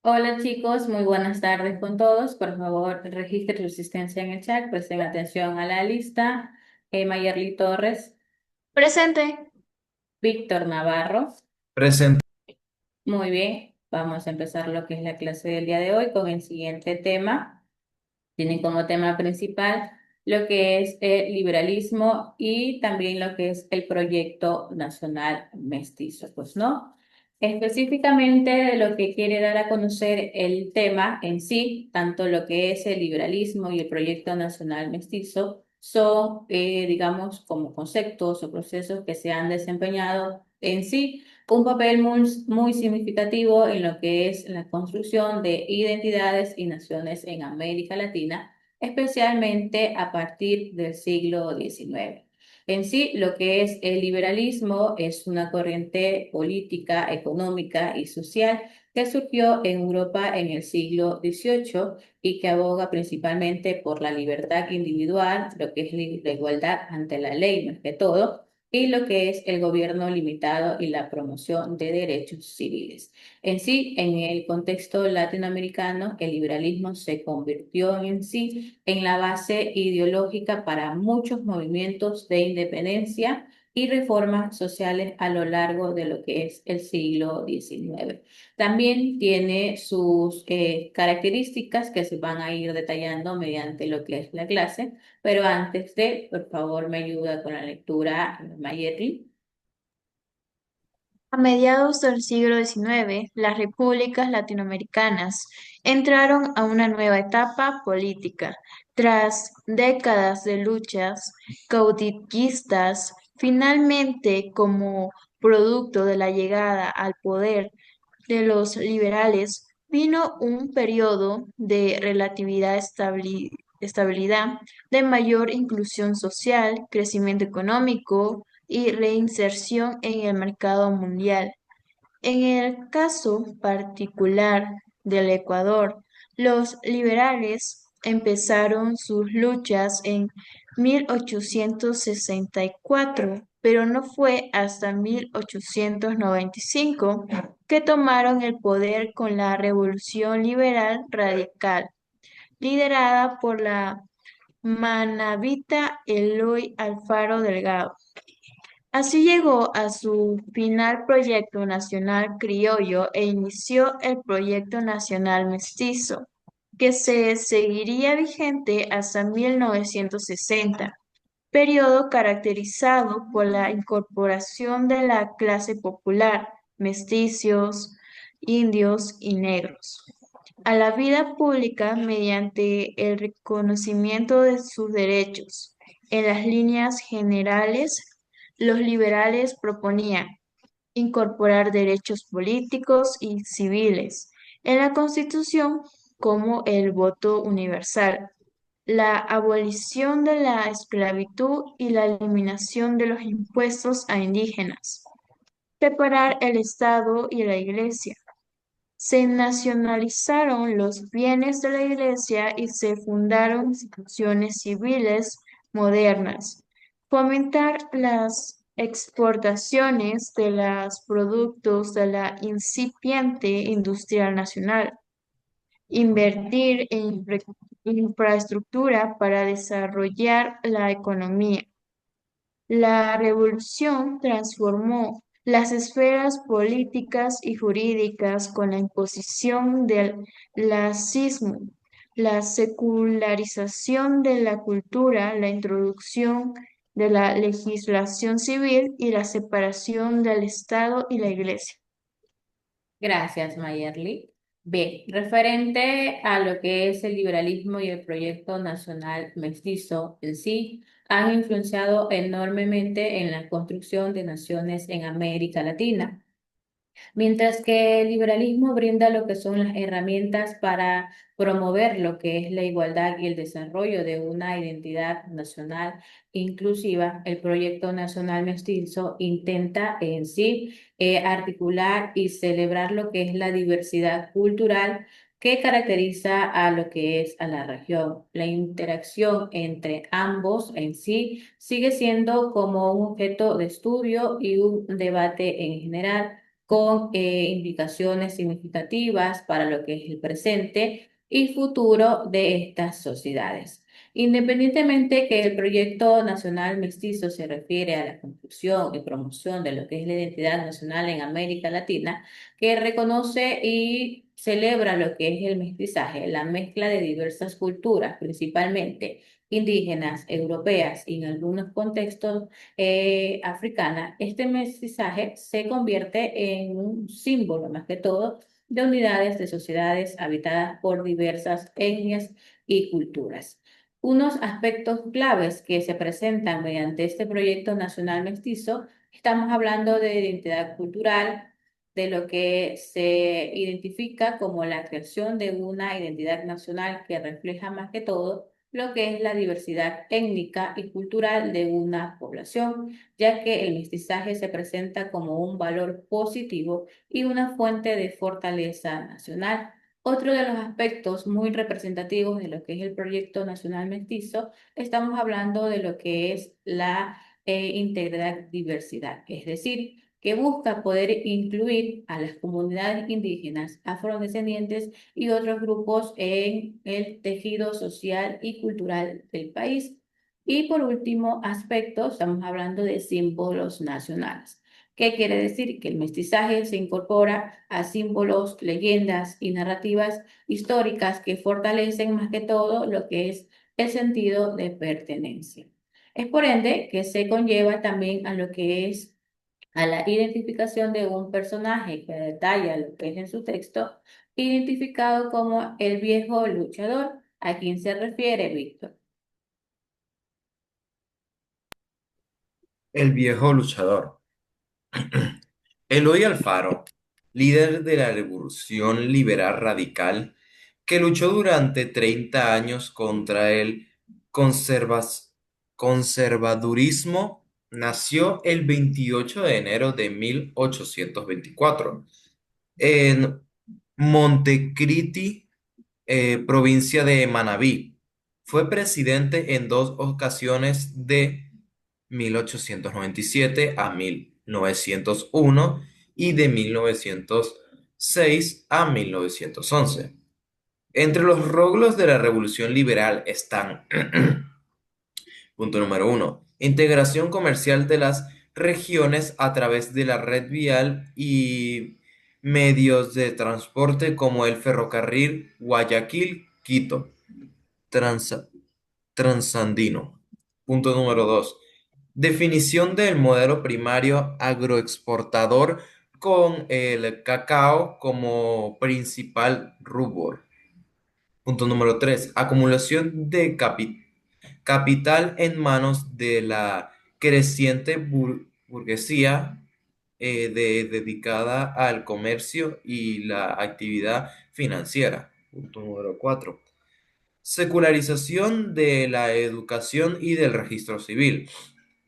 Hola chicos, muy buenas tardes con todos. Por favor, registre su asistencia en el chat, presten atención a la lista. Mayerly Torres, Presente. Víctor Navarro. Presente. Muy bien, vamos a empezar lo que es la clase del día de hoy con el siguiente tema. Tienen como tema principal lo que es el liberalismo y también lo que es el proyecto nacional mestizo, pues, ¿no? Específicamente lo que quiere dar a conocer el tema en sí, tanto lo que es el liberalismo y el proyecto nacional mestizo, son, digamos, como conceptos o procesos que se han desempeñado en sí un papel muy significativo en lo que es la construcción de identidades y naciones en América Latina, especialmente a partir del siglo XIX. En sí, lo que es el liberalismo es una corriente política, económica y social que surgió en Europa en el siglo XVIII y que aboga principalmente por la libertad individual, lo que es la igualdad ante la ley, más que todo, y lo que es el gobierno limitado y la promoción de derechos civiles. En sí, en el contexto latinoamericano, el liberalismo se convirtió en sí en la base ideológica para muchos movimientos de independencia y reformas sociales a lo largo de lo que es el siglo XIX. También tiene sus características que se van a ir detallando mediante lo que es la clase, pero antes de, por favor, me ayuda con la lectura, Mayerly. A mediados del siglo XIX, las repúblicas latinoamericanas entraron a una nueva etapa política. Tras décadas de luchas caudillistas, finalmente, como producto de la llegada al poder de los liberales, vino un periodo de estabilidad, de mayor inclusión social, crecimiento económico y reinserción en el mercado mundial. En el caso particular del Ecuador, los liberales empezaron sus luchas en 1864, pero no fue hasta 1895 que tomaron el poder con la Revolución Liberal Radical, liderada por la manabita Eloy Alfaro Delgado. Así llegó a su final Proyecto Nacional Criollo e inició el Proyecto Nacional Mestizo, que se seguiría vigente hasta 1960, periodo caracterizado por la incorporación de la clase popular, mestizos, indios y negros, a la vida pública mediante el reconocimiento de sus derechos. En las líneas generales, los liberales proponían incorporar derechos políticos y civiles en la Constitución como el voto universal, la abolición de la esclavitud y la eliminación de los impuestos a indígenas, separar el Estado y la Iglesia. Se nacionalizaron los bienes de la Iglesia y se fundaron instituciones civiles modernas. Fomentar las exportaciones de los productos de la incipiente industria nacional. Invertir en infraestructura para desarrollar la economía. La revolución transformó las esferas políticas y jurídicas con la imposición del lacismo, la secularización de la cultura, la introducción de la legislación civil y la separación del Estado y la Iglesia. Gracias, Mayerly. Bien, referente a lo que es el liberalismo y el proyecto nacional mestizo en sí, han influenciado enormemente en la construcción de naciones en América Latina. Mientras que el liberalismo brinda lo que son las herramientas para promover lo que es la igualdad y el desarrollo de una identidad nacional inclusiva, el proyecto nacional mestizo intenta en sí articular y celebrar lo que es la diversidad cultural que caracteriza a lo que es a la región. La interacción entre ambos en sí sigue siendo como un objeto de estudio y un debate en general con implicaciones significativas para lo que es el presente y futuro de estas sociedades. Independientemente que el proyecto nacional mestizo se refiere a la construcción y promoción de lo que es la identidad nacional en América Latina, que reconoce y celebra lo que es el mestizaje, la mezcla de diversas culturas, principalmente indígenas, europeas y en algunos contextos africana, este mestizaje se convierte en un símbolo, más que todo, de unidades de sociedades habitadas por diversas etnias y culturas. Unos aspectos claves que se presentan mediante este proyecto nacional mestizo, estamos hablando de identidad cultural, de lo que se identifica como la creación de una identidad nacional que refleja más que todo lo que es la diversidad étnica y cultural de una población, ya que el mestizaje se presenta como un valor positivo y una fuente de fortaleza nacional. Otro de los aspectos muy representativos de lo que es el proyecto nacional mestizo, estamos hablando de lo que es la integridad diversidad, es decir, que busca poder incluir a las comunidades indígenas, afrodescendientes y otros grupos en el tejido social y cultural del país. Y por último aspecto, estamos hablando de símbolos nacionales. ¿Qué quiere decir? Que el mestizaje se incorpora a símbolos, leyendas y narrativas históricas que fortalecen más que todo lo que es el sentido de pertenencia. Es por ende que se conlleva también a lo que es a la identificación de un personaje que detalla lo que es en su texto, identificado como el viejo luchador. ¿A quién se refiere, Víctor? El viejo luchador. Eloy Alfaro, líder de la Revolución Liberal Radical, que luchó durante 30 años contra el conservas- conservadurismo, nació el 28 de enero de 1824 en Montecristi, provincia de Manabí. Fue presidente en dos ocasiones de 1897 a 1901 y de 1906 a 1911. Entre los logros de la Revolución Liberal están, punto número uno, integración comercial de las regiones a través de la red vial y medios de transporte como el ferrocarril Guayaquil-Quito, Trans- Transandino. Punto número 2. Definición del modelo primario agroexportador con el cacao como principal rubro. Punto número 3. Acumulación de capital en manos de la creciente burguesía dedicada al comercio y la actividad financiera. Punto número 4. Secularización de la educación y del registro civil.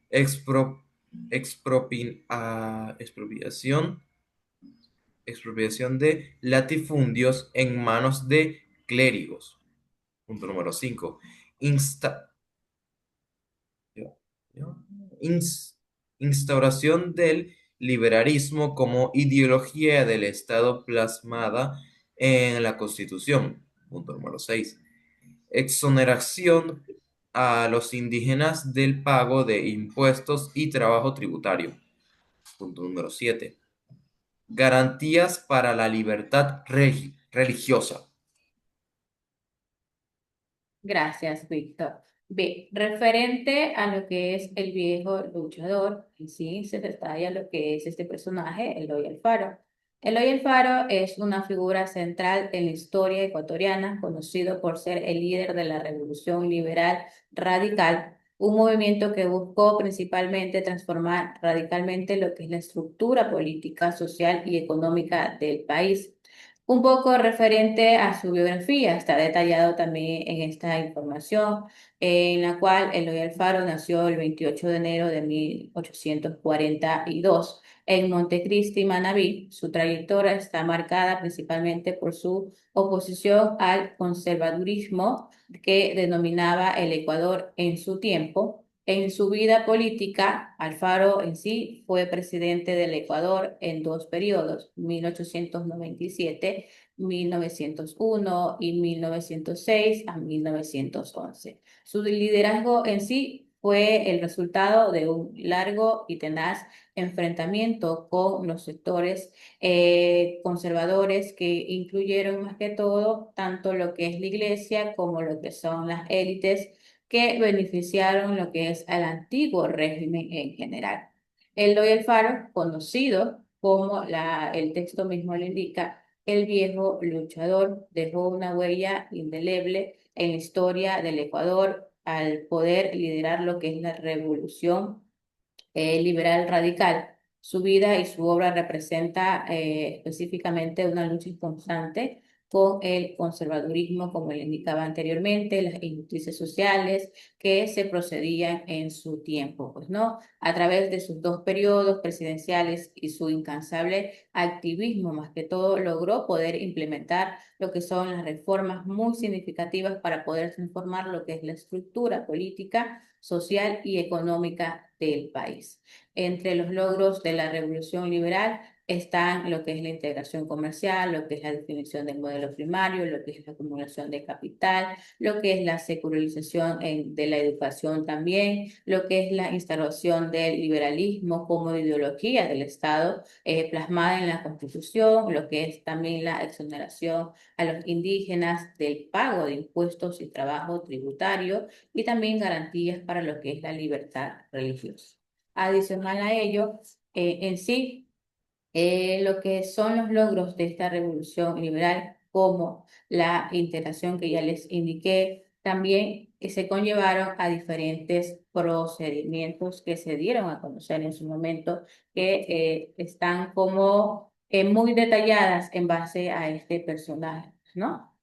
Expro- expropiación, expropiación de latifundios en manos de clérigos. Punto número 5. Instauración del liberalismo como ideología del Estado plasmada en la Constitución. Punto número 6. Exoneración a los indígenas del pago de impuestos y trabajo tributario. Punto número 7. Garantías para la libertad religiosa. Gracias, Víctor. Bien, referente a lo que es el viejo luchador, en sí se detalla lo que es este personaje, Eloy Alfaro. Eloy Alfaro es una figura central en la historia ecuatoriana, conocido por ser el líder de la Revolución Liberal Radical, un movimiento que buscó principalmente transformar radicalmente lo que es la estructura política, social y económica del país. Un poco referente a su biografía, está detallado también en esta información, en la cual Eloy Alfaro nació el 28 de enero de 1842 en Montecristi, Manabí. Su trayectoria está marcada principalmente por su oposición al conservadurismo que denominaba el Ecuador en su tiempo. En su vida política, Alfaro en sí fue presidente del Ecuador en dos periodos, 1897, 1901 y 1906 a 1911. Su liderazgo en sí fue el resultado de un largo y tenaz enfrentamiento con los sectores conservadores que incluyeron más que todo tanto lo que es la iglesia como lo que son las élites que beneficiaron lo que es al antiguo régimen en general. Eloy Alfaro, conocido como el texto mismo lo indica, el viejo luchador, dejó una huella indeleble en la historia del Ecuador al poder liderar lo que es la revolución liberal radical. Su vida y su obra representa específicamente una lucha constante con el conservadurismo, como le indicaba anteriormente, las injusticias sociales que se procedían en su tiempo, pues no, a través de sus dos periodos presidenciales y su incansable activismo, más que todo, logró poder implementar lo que son las reformas muy significativas para poder transformar lo que es la estructura política, social y económica del país. Entre los logros de la revolución liberal están lo que es la integración comercial, lo que es la definición del modelo primario, lo que es la acumulación de capital, lo que es la secularización de la educación también, lo que es la instalación del liberalismo como ideología del Estado plasmada en la Constitución, lo que es también la exoneración a los indígenas del pago de impuestos y trabajo tributario y también garantías para lo que es la libertad religiosa. Adicional a ello, en sí, lo que son los logros de esta revolución liberal, como la integración que ya les indiqué, también se conllevaron a diferentes procedimientos que se dieron a conocer en su momento, que están como muy detalladas en base a este personaje, ¿no?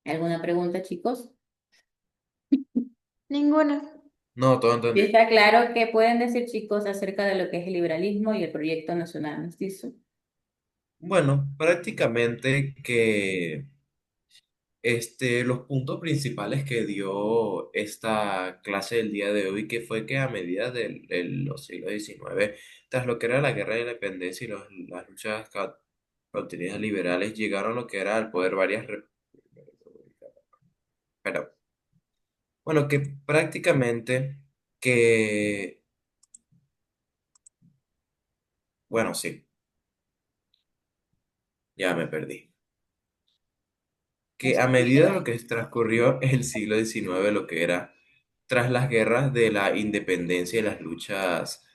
¿Alguna pregunta, chicos? Ninguna. No, todo Y entendido. está claro que pueden decir, chicos, acerca de lo que es el liberalismo y el proyecto nacional mestizo. Bueno, prácticamente que los puntos principales que dio esta clase del día de hoy, que fue que a medida de los siglos XIX, tras lo que era la guerra de independencia y las luchas caudillistas liberales, llegaron a lo que era al poder varias pero, bueno, que prácticamente que, bueno, sí, ya me perdí. Que a medida de lo que transcurrió el siglo XIX, lo que era tras las guerras de la independencia y las luchas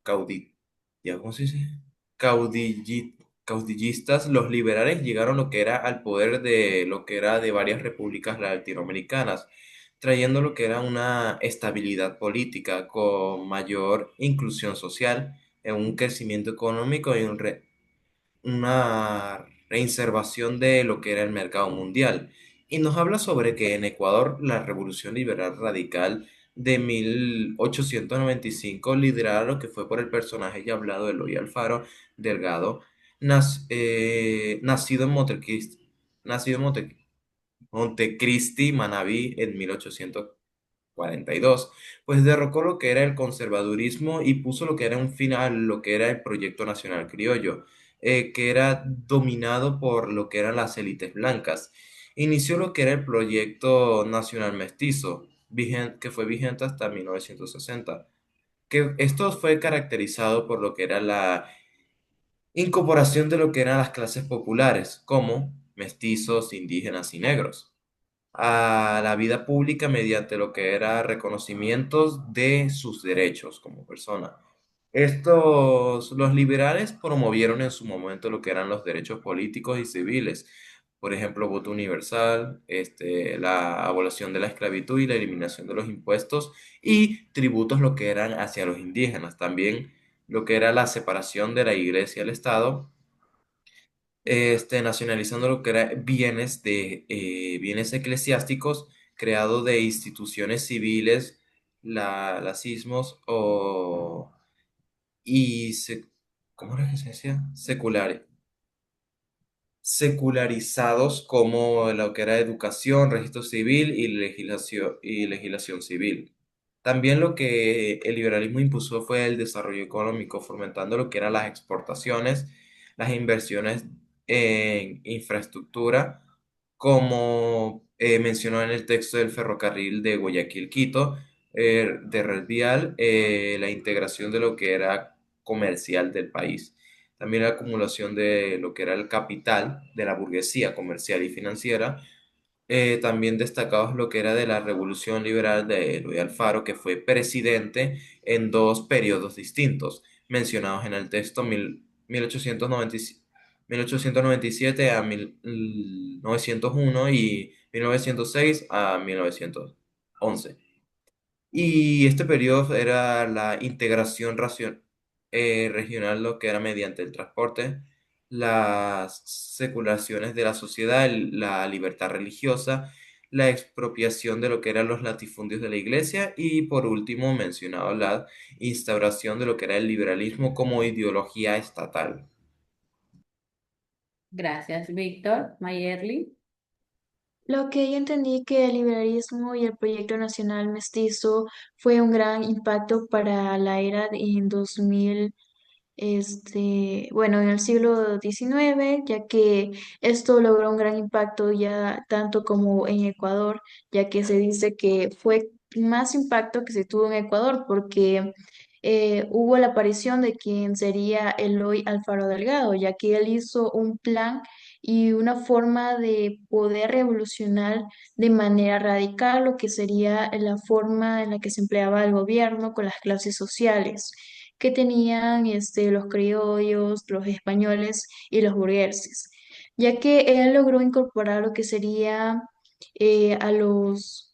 caudi- ¿ya cómo se dice? Caudillistas, los liberales llegaron lo que era al poder de lo que era de varias repúblicas latinoamericanas, trayendo lo que era una estabilidad política con mayor inclusión social, un crecimiento económico y una reinservación de lo que era el mercado mundial. Y nos habla sobre que en Ecuador la revolución liberal radical de 1895, liderada lo que fue por el personaje ya hablado de Eloy Alfaro Delgado, nacido en nacido en Montecristi, Manabí, en 1842, pues derrocó lo que era el conservadurismo y puso lo que era un final, lo que era el proyecto nacional criollo, que era dominado por lo que eran las élites blancas. Inició lo que era el proyecto nacional mestizo, que fue vigente hasta 1960, que esto fue caracterizado por lo que era la incorporación de lo que eran las clases populares, como mestizos, indígenas y negros a la vida pública mediante lo que era reconocimientos de sus derechos como persona. Los liberales promovieron en su momento lo que eran los derechos políticos y civiles, por ejemplo, voto universal, la abolición de la esclavitud y la eliminación de los impuestos y tributos lo que eran hacia los indígenas, también lo que era la separación de la iglesia y el Estado nacionalizando lo que era bienes eclesiásticos, creado de instituciones civiles, las ismos y ¿cómo era que se decía? Secularizados como lo que era educación, registro civil y legislación civil. También lo que el liberalismo impuso fue el desarrollo económico, fomentando lo que eran las exportaciones, las inversiones en infraestructura, como mencionó en el texto del ferrocarril de Guayaquil-Quito, de Red Vial, la integración de lo que era comercial del país. También la acumulación de lo que era el capital de la burguesía comercial y financiera, también destacados lo que era de la Revolución Liberal de Eloy Alfaro, que fue presidente en dos periodos distintos, mencionados en el texto 1897 a 1901 y 1906 a 1911. Y este periodo era la integración regional, lo que era mediante el transporte, las seculaciones de la sociedad, la libertad religiosa, la expropiación de lo que eran los latifundios de la iglesia y por último mencionado la instauración de lo que era el liberalismo como ideología estatal. Gracias, Víctor. Mayerly. Lo que yo entendí que el liberalismo y el proyecto nacional mestizo fue un gran impacto para la era en 2000, bueno, en el siglo XIX, ya que esto logró un gran impacto ya tanto como en Ecuador, ya que se dice que fue más impacto que se tuvo en Ecuador, porque hubo la aparición de quien sería Eloy Alfaro Delgado, ya que él hizo un plan y una forma de poder revolucionar de manera radical lo que sería la forma en la que se empleaba el gobierno con las clases sociales que tenían los criollos, los españoles y los burgueses, ya que él logró incorporar lo que sería a los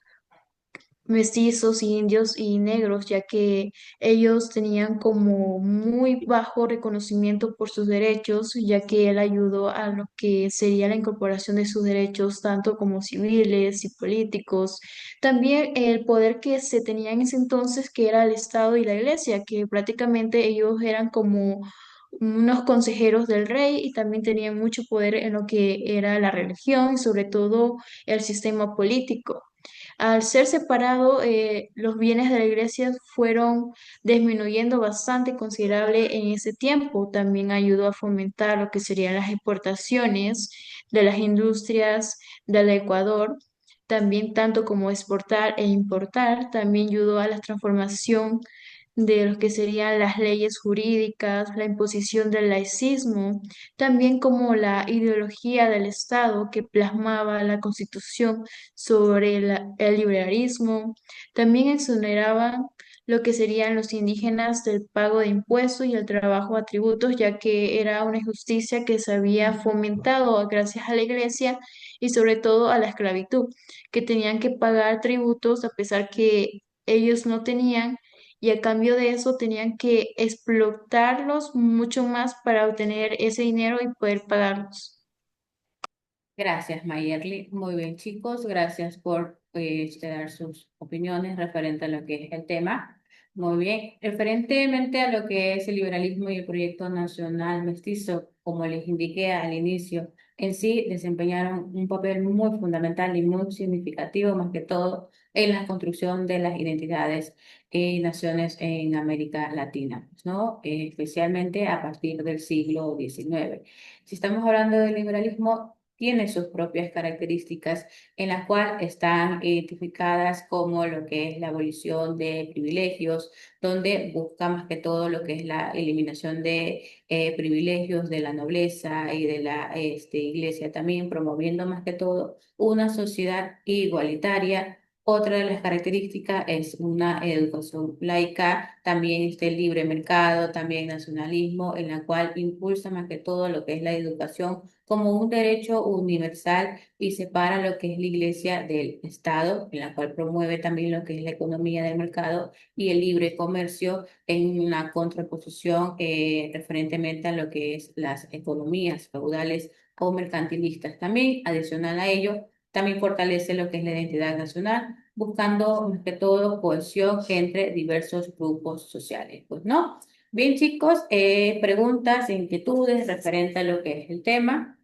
mestizos, indios y negros, ya que ellos tenían como muy bajo reconocimiento por sus derechos, ya que él ayudó a lo que sería la incorporación de sus derechos, tanto como civiles y políticos. También el poder que se tenía en ese entonces, que era el Estado y la Iglesia, que prácticamente ellos eran como unos consejeros del rey y también tenían mucho poder en lo que era la religión y sobre todo el sistema político. Al ser separado, los bienes de la iglesia fueron disminuyendo bastante considerable en ese tiempo. También ayudó a fomentar lo que serían las exportaciones de las industrias del Ecuador, también tanto como exportar e importar. También ayudó a la transformación de lo que serían las leyes jurídicas, la imposición del laicismo, también como la ideología del Estado que plasmaba la Constitución sobre el liberalismo. También exoneraban lo que serían los indígenas del pago de impuestos y el trabajo a tributos, ya que era una injusticia que se había fomentado gracias a la Iglesia y sobre todo a la esclavitud, que tenían que pagar tributos a pesar que ellos no tenían y a cambio de eso tenían que explotarlos mucho más para obtener ese dinero y poder pagarlos. Gracias, Mayerly. Muy bien, chicos. Gracias por dar sus opiniones referente a lo que es el tema. Muy bien. Referentemente a lo que es el liberalismo y el proyecto nacional mestizo, como les indiqué al inicio, en sí desempeñaron un papel muy fundamental y muy significativo, más que todo, en la construcción de las identidades y naciones en América Latina, ¿no? Especialmente a partir del siglo XIX. Si estamos hablando del liberalismo, tiene sus propias características en las cuales están identificadas como lo que es la abolición de privilegios, donde busca más que todo lo que es la eliminación de privilegios de la nobleza y de la iglesia también, promoviendo más que todo una sociedad igualitaria. Otra de las características es una educación laica, también este libre mercado, también nacionalismo, en la cual impulsa más que todo lo que es la educación como un derecho universal y separa lo que es la iglesia del Estado, en la cual promueve también lo que es la economía del mercado y el libre comercio en una contraposición referentemente a lo que es las economías feudales o mercantilistas. También, adicional a ello, también fortalece lo que es la identidad nacional, buscando más que todo cohesión entre diversos grupos sociales. Pues no. Bien, chicos, preguntas, inquietudes referente a lo que es el tema.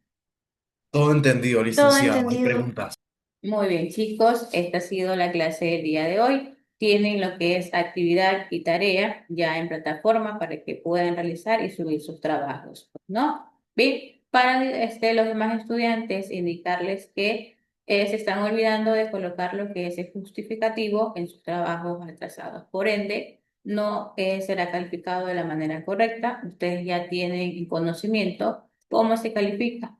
Todo entendido, Todo licenciado. Hay entendido. preguntas. Muy bien, chicos, esta ha sido la clase del día de hoy. tienen lo que es actividad y tarea ya en plataforma para que puedan realizar y subir sus trabajos, ¿no? Bien, para los demás estudiantes, indicarles que se están olvidando de colocar lo que es el justificativo en sus trabajos atrasados. Por ende, no será calificado de la manera correcta. Ustedes ya tienen conocimiento cómo se califica.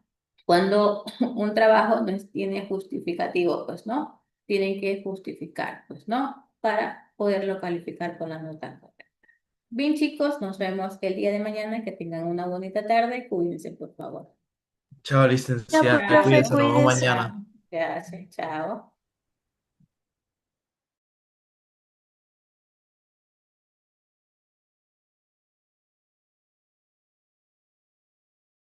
Cuando un trabajo no tiene justificativo, pues no, tienen que justificar, pues no, para poderlo calificar con la nota correcta. Bien, chicos, nos vemos el día de mañana. Que tengan una bonita tarde. Cuídense, por favor. Chao, No, pues, licenciada, profe, cuídense, Chao, nos vemos cuídese. mañana. chao. Gracias, chao.